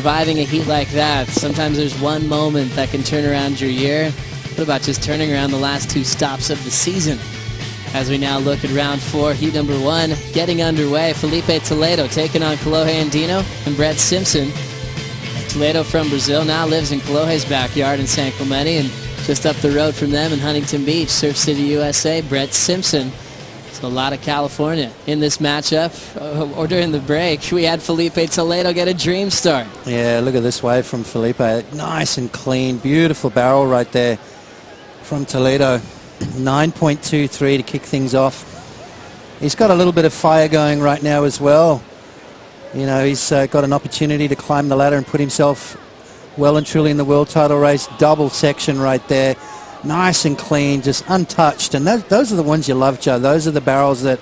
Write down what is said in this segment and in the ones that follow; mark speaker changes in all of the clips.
Speaker 1: surviving a heat like that. Sometimes there's one moment that can turn around your year. What about just turning around the last 2 stops of the season? As we now look at round 4, heat number 1 getting underway. Filipe Toledo taking on Kolohe Andino and Brett Simpson. Toledo from Brazil now lives in Kolohe's backyard in San Clemente, and just up the road from them in Huntington Beach, Surf City, USA, Brett Simpson. So a lot of California in this matchup. Or during the break, we had Filipe Toledo get a dream start.
Speaker 2: Yeah, look at this wave from Filipe. Nice and clean, beautiful barrel right there from Toledo. 9.23 to kick things off. He's got a little bit of fire going right now as well. You know, he's got an opportunity to climb the ladder and put himself well and truly in the world title race. Double section right there. Nice and clean, just untouched. And those are the ones you love, Joe. Those are the barrels that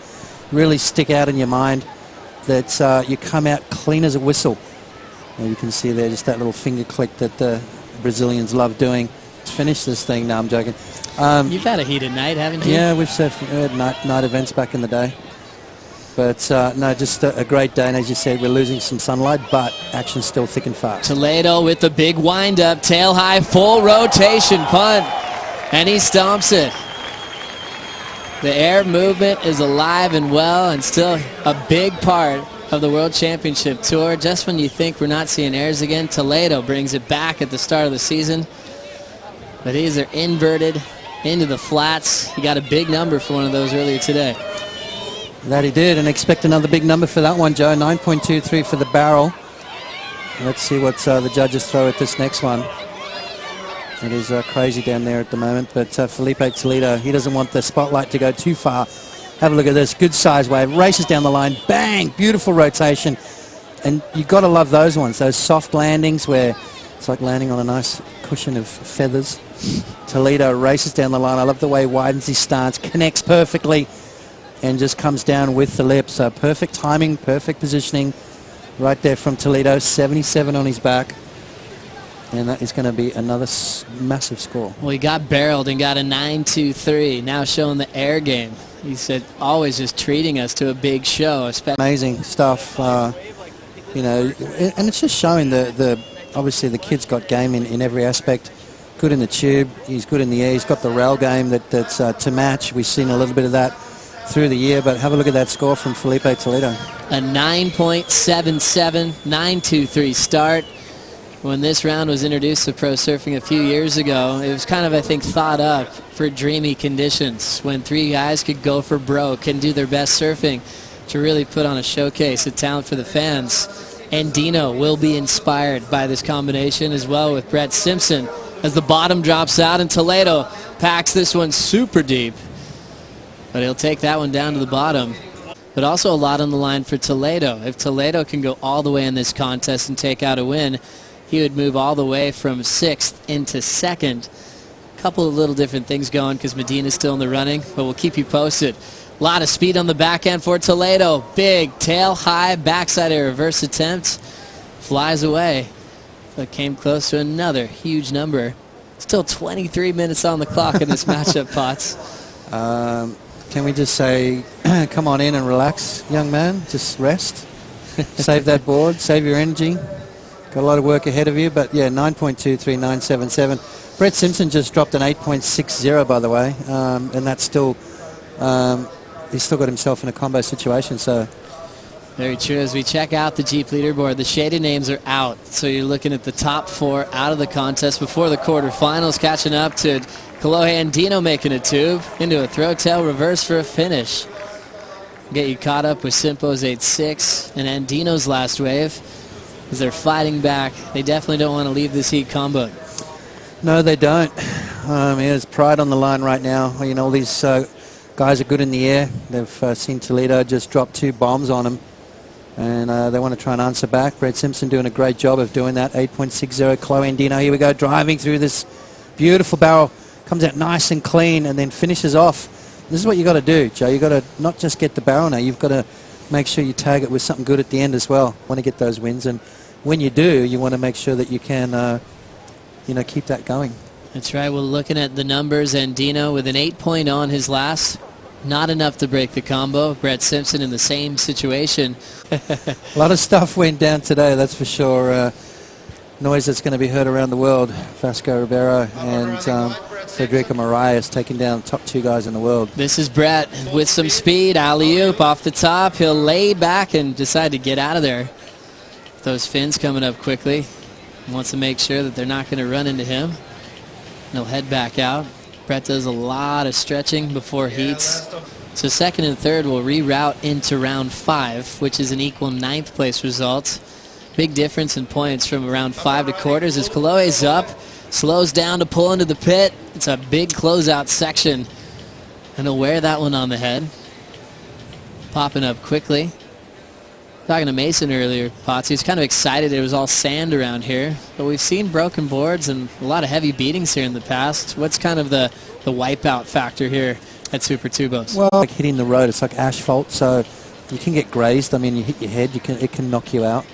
Speaker 2: really stick out in your mind, that you come out clean as a whistle. And you can see there just that little finger click that the Brazilians love doing. Let's finish this thing. No, I'm joking.
Speaker 1: You've had a heated night, haven't you?
Speaker 2: Yeah, we've had night events back in the day. But no, just a great day. And as you said, we're losing some sunlight, but action's still thick and fast.
Speaker 1: Toledo with the big wind-up, tail high, full rotation punt. And he stomps it. The air movement is alive and well, and still a big part of the World Championship Tour. Just when you think we're not seeing airs again, Toledo brings it back at the start of the season. But these are inverted into the flats. He got a big number for one of those earlier today.
Speaker 2: That he did, and expect another big number for that one, Joe. 9.23 for the barrel. Let's see what the judges throw at this next one. It is crazy down there at the moment, but Filipe Toledo, he doesn't want the spotlight to go too far. Have a look at this, good size wave, races down the line, bang, beautiful rotation. And you've got to love those ones, those soft landings where it's like landing on a nice cushion of feathers. Toledo races down the line. I love the way he widens his stance, connects perfectly, and just comes down with the lip. So perfect timing, perfect positioning right there from Toledo, 77 on his back. And that is going to be another massive score. Well,
Speaker 1: he got barreled and got a 9.23, now showing the air game. He said, always just treating us to a big show.
Speaker 2: Amazing stuff, you know, and it's just showing obviously the kid's got game in every aspect. Good in the tube, he's good in the air, he's got the rail game that's to match. We've seen a little bit of that through the year, but have a look at that score from Filipe Toledo.
Speaker 1: A 9.77, 9.23 start. When this round was introduced to pro surfing a few years ago, it was kind of, I think, thought up for dreamy conditions when 3 guys could go for broke and do their best surfing to really put on a showcase of talent for the fans. Andino will be inspired by this combination as well with Brett Simpson as the bottom drops out, and Toledo packs this one super deep. But he'll take that one down to the bottom. But also a lot on the line for Toledo. If Toledo can go all the way in this contest and take out a win, he would move all the way from 6th into 2nd. A couple of little different things going because Medina's still in the running, but we'll keep you posted. A lot of speed on the back end for Toledo. Big tail high backside air reverse attempt. Flies away. But came close to another huge number. Still 23 minutes on the clock in this matchup, Potts.
Speaker 2: Can we just say, come on in and relax, young man. Just rest. Save that board. Save your energy. Got a lot of work ahead of you, but yeah, 9.23, 9.77. Brett Simpson just dropped an 8.60, by the way, and that's still, he's still got himself in a combo situation, so.
Speaker 1: Very true. As we check out the Jeep leaderboard, the shaded names are out, so you're looking at the top 4 out of the contest before the quarterfinals, catching up to Kolohe Andino making a tube into a throw tail reverse for a finish. Get you caught up with Simpo's 8.6 and Andino's last wave. As they're fighting back, they definitely don't want to leave this heat combo.
Speaker 2: No, they don't. There's pride on the line right now. You know, all these guys are good in the air. They've seen Toledo just drop 2 bombs on them, and they want to try and answer back. Brett Simpson doing a great job of doing that. 8.60. Kolohe Andino, here we go, driving through this beautiful barrel. Comes out nice and clean and then finishes off. This is what you got to do, Joe. You got to not just get the barrel now. You've got to make sure you tag it with something good at the end as well. Want to get those wins, and when you do, you want to make sure that you can, you know, keep that going.
Speaker 1: That's right. We're looking at the numbers. Andino with an 8 on his last. Not enough to break the combo. Brett Simpson in the same situation.
Speaker 2: A lot of stuff went down today, that's for sure. noise that's going to be heard around the world. Vasco Ribeiro and Federico Moraes taking down the top 2 guys in the world.
Speaker 1: This is Brett with some speed. Alley-oop off the top. He'll lay back and decide to get out of there. Those fins coming up quickly. Wants to make sure that they're not going to run into him. He'll head back out. Brett does a lot of stretching before heats. So second and third will reroute into round 5, which is an equal 9th place result. Big difference in points from around 5 to quarters as Kolohe's up. Slows down to pull into the pit. It's a big closeout section. And he'll wear that one on the head. Popping up quickly. Talking to Mason earlier, Potts, he was kind of excited it was all sand around here. But we've seen broken boards and a lot of heavy beatings here in the past. What's kind of the wipeout factor here at Super Tubos?
Speaker 2: Well, like hitting the road, it's like asphalt, so you can get grazed. I mean, you hit your head, it can knock you out.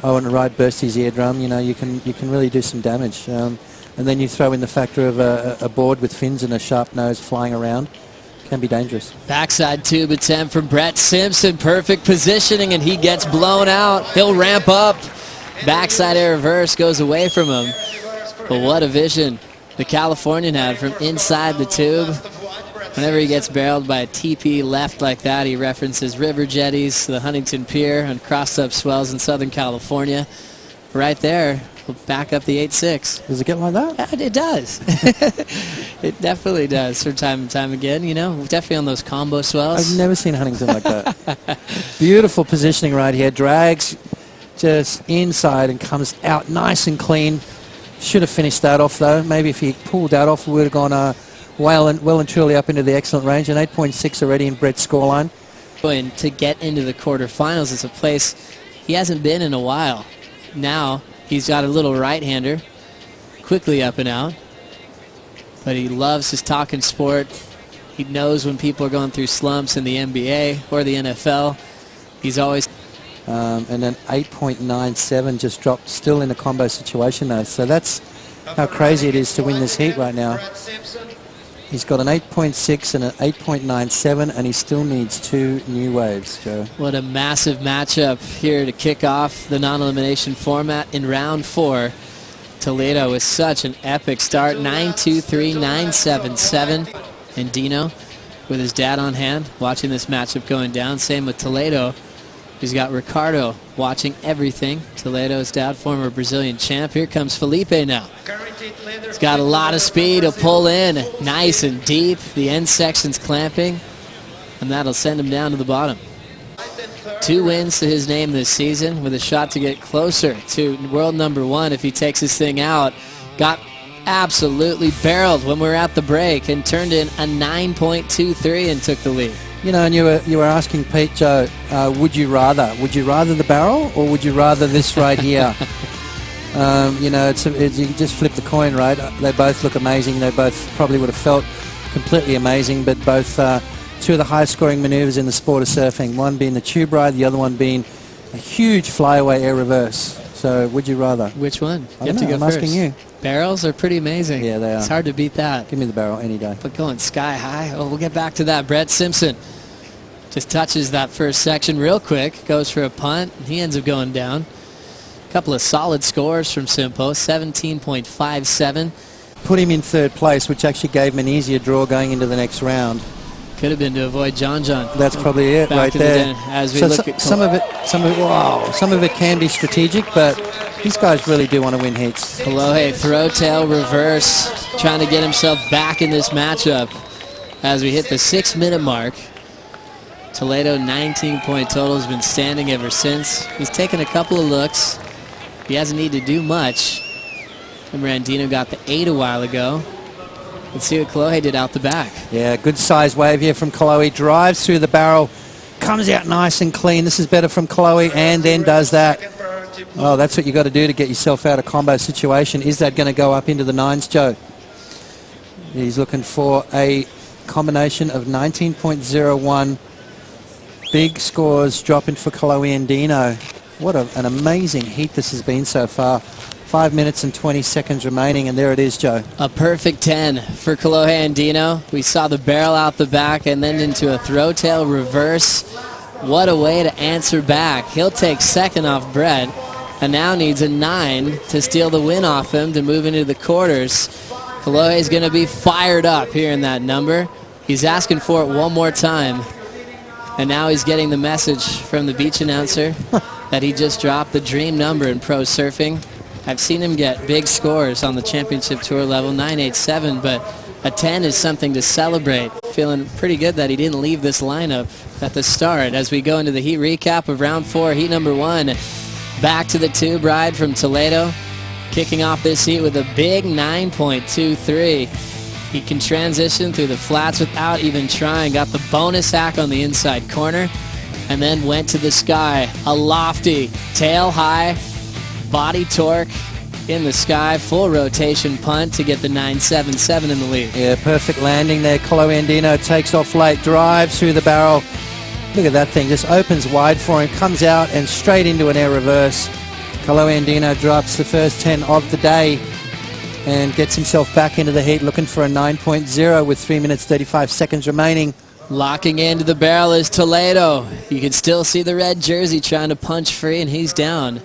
Speaker 2: Oh, and the ride burst his eardrum, you know, you can really do some damage. And then you throw in the factor of a board with fins and a sharp nose flying around. Can be dangerous.
Speaker 1: Backside tube attempt from Brett Simpson. Perfect positioning, and he gets blown out. He'll ramp up. Backside air reverse goes away from him. But what a vision the Californian had from inside the tube. Whenever he gets barreled by a TP left like that, he references river jetties, the Huntington Pier, and crossed up swells in Southern California. Right there, we'll back up the 8.6.
Speaker 2: Does it get like that?
Speaker 1: Yeah, it does. It definitely does from time to time again, you know, definitely on those combo swells.
Speaker 2: I've never seen Huntington like that. Beautiful positioning right here. Drags just inside and comes out nice and clean. Should have finished that off, though. Maybe if he pulled that off, we would have gone well and truly up into the excellent range. An 8.6 already in Brett's scoreline.
Speaker 1: And to get into the quarterfinals, it's a place he hasn't been in a while. Now he's got a little right-hander, quickly up and out. But he loves his talking sport. He knows when people are going through slumps in the NBA or the NFL. He's always...
Speaker 2: and then 8.97 just dropped, still in a combo situation, though. So that's how crazy it is to win this heat right now. He's got an 8.6 and an 8.97, and he still needs 2 new waves, Joe.
Speaker 1: What a massive matchup here to kick off the non-elimination format in round 4. Toledo with such an epic start, 9-2-3, 9-7-7. Andino with his dad on hand, watching this matchup going down. Same with Toledo. He's got Ricardo watching everything. Toledo's dad, former Brazilian champ. Here comes Filipe now. He's got a lot of speed. He'll pull in nice and deep. The end section's clamping, and that'll send him down to the bottom. 2 wins to his name this season with a shot to get closer to world number 1 if he takes this thing out. Got absolutely barreled when we were at the break and turned in a 9.23 and took the lead.
Speaker 2: You know, and you were asking Pete, Joe, would you rather the barrel or would you rather this right here? You know, you can just flip the coin, right? They both look amazing. They both probably would have felt completely amazing, but both 2 of the highest scoring maneuvers in the sport of surfing, one being the tube ride, the other one being a huge flyaway air reverse. So would you rather?
Speaker 1: Which one?
Speaker 2: I don't know, I'm asking you.
Speaker 1: Barrels are pretty amazing.
Speaker 2: Yeah, they are.
Speaker 1: It's hard to beat that.
Speaker 2: Give me the barrel any day.
Speaker 1: But going sky high, oh, we'll get back to that. Brett Simpson just touches that first section real quick, goes for a punt, and he ends up going down. A couple of solid scores from Simpo, 17.57.
Speaker 2: Put him in 3rd place, which actually gave him an easier draw going into the next round.
Speaker 1: Could have been to avoid John.
Speaker 2: That's probably it right there.
Speaker 1: As we
Speaker 2: so
Speaker 1: look at
Speaker 2: some of it can be strategic, but these guys really do want to win heats.
Speaker 1: Kolohe throw tail reverse, trying to get himself back in this matchup as we hit the 6-minute mark. Toledo 19-point total, has been standing ever since. He's taken a couple of looks. He hasn't needed to do much. Remember, Andino got the 8 a while ago. Let's see what Kolohe did out the back.
Speaker 2: Yeah, good size wave here from Kolohe. Drives through the barrel, comes out nice and clean. This is better from Kolohe, and then does that. Oh, that's what you got to do to get yourself out of combo situation. Is that going to go up into the 9s, Joe? He's looking for a combination of 19.01. Big scores dropping for Kolohe and Andino. What an amazing heat this has been so far. 5 minutes and 20 seconds remaining, and there it is, Joe.
Speaker 1: A perfect 10 for Kolohe and Andino. We saw the barrel out the back and then into a throw tail reverse. What a way to answer back. He'll take second off Brett. and now needs a 9 to steal the win off him to move into the quarters. Kolohe is going to be fired up here in that number. He's asking for it one more time. And now he's getting the message from the beach announcer that he just dropped the dream number in pro surfing. I've seen him get big scores on the championship tour level, 987, but a 10 is something to celebrate. Feeling pretty good that he didn't leave this lineup at the start. As we go into the heat recap of round 4, heat number 1, back to the tube ride from Toledo, kicking off this heat with a big 9.23. He can transition through the flats without even trying. Got the bonus hack on the inside corner and then went to the sky. A lofty tail high body torque in the sky. Full rotation punt to get the 977 in the lead.
Speaker 2: Yeah, perfect landing there. Kolohe Andino takes off late, drives through the barrel. Look at that thing. Just opens wide for him. Comes out and straight into an air reverse. Kolohe Andino drops the first 10 of the day and gets himself back into the heat, looking for a 9.0 with 3 minutes 35 seconds remaining.
Speaker 1: Locking into the barrel is Toledo. You can still see the red jersey trying to punch free, and he's down.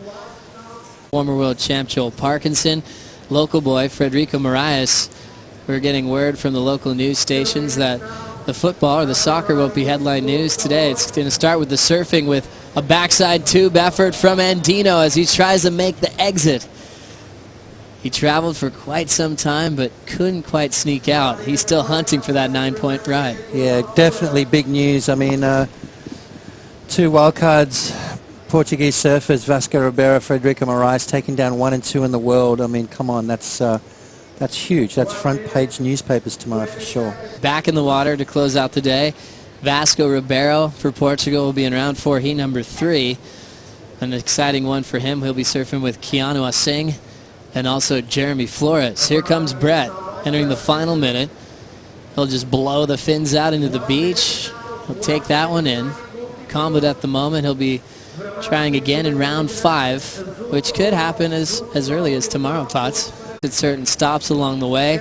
Speaker 1: Former world champ Joel Parkinson, local boy Frederico Moraes. We're getting word from the local news stations that the football or the soccer won't be headline news today. It's going to start with the surfing with a backside tube effort from Andino as he tries to make the exit. He traveled for quite some time, but couldn't quite sneak out. He's still hunting for that 9-point ride.
Speaker 2: Yeah, definitely big news. I mean, 2 wildcards, Portuguese surfers, Vasco Ribeiro, Frederico Moraes, taking down 1 and 2 in the world. I mean, come on, that's huge. That's front page newspapers tomorrow for sure.
Speaker 1: Back in the water to close out the day. Vasco Ribeiro for Portugal will be in round 4, heat number 3. An exciting one for him. He'll be surfing with Keanu Asing and also Jeremy Flores. Here comes Brett entering the final minute. He'll just blow the fins out into the beach. He'll take that one in. Comboed at the moment. He'll be trying again in round 5, which could happen as early as tomorrow, Potts. At certain stops along the way,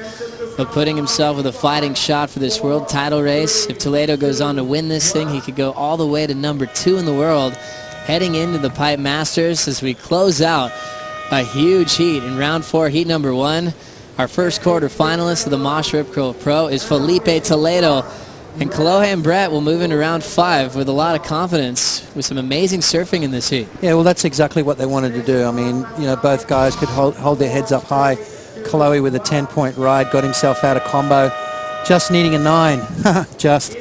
Speaker 1: but putting himself with a fighting shot for this world title race. If Toledo goes on to win this thing, he could go all the way to number 2 in the world, heading into the Pipe Masters as we close out a huge heat in round 4, heat number 1. Our first quarter finalist of the Moche Rip Curl Pro is Filipe Toledo. And Kolohe and Brett will move into round 5 with a lot of confidence, with some amazing surfing in this heat.
Speaker 2: Yeah, well, that's exactly what they wanted to do. I mean, you know, both guys could hold their heads up high. Kolohe with a 10-point ride, got himself out of combo, just needing a 9. Just.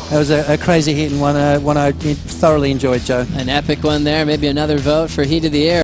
Speaker 2: That was a crazy heat and one I thoroughly enjoyed, Joe.
Speaker 1: An epic one there. Maybe another vote for Heat of the Year.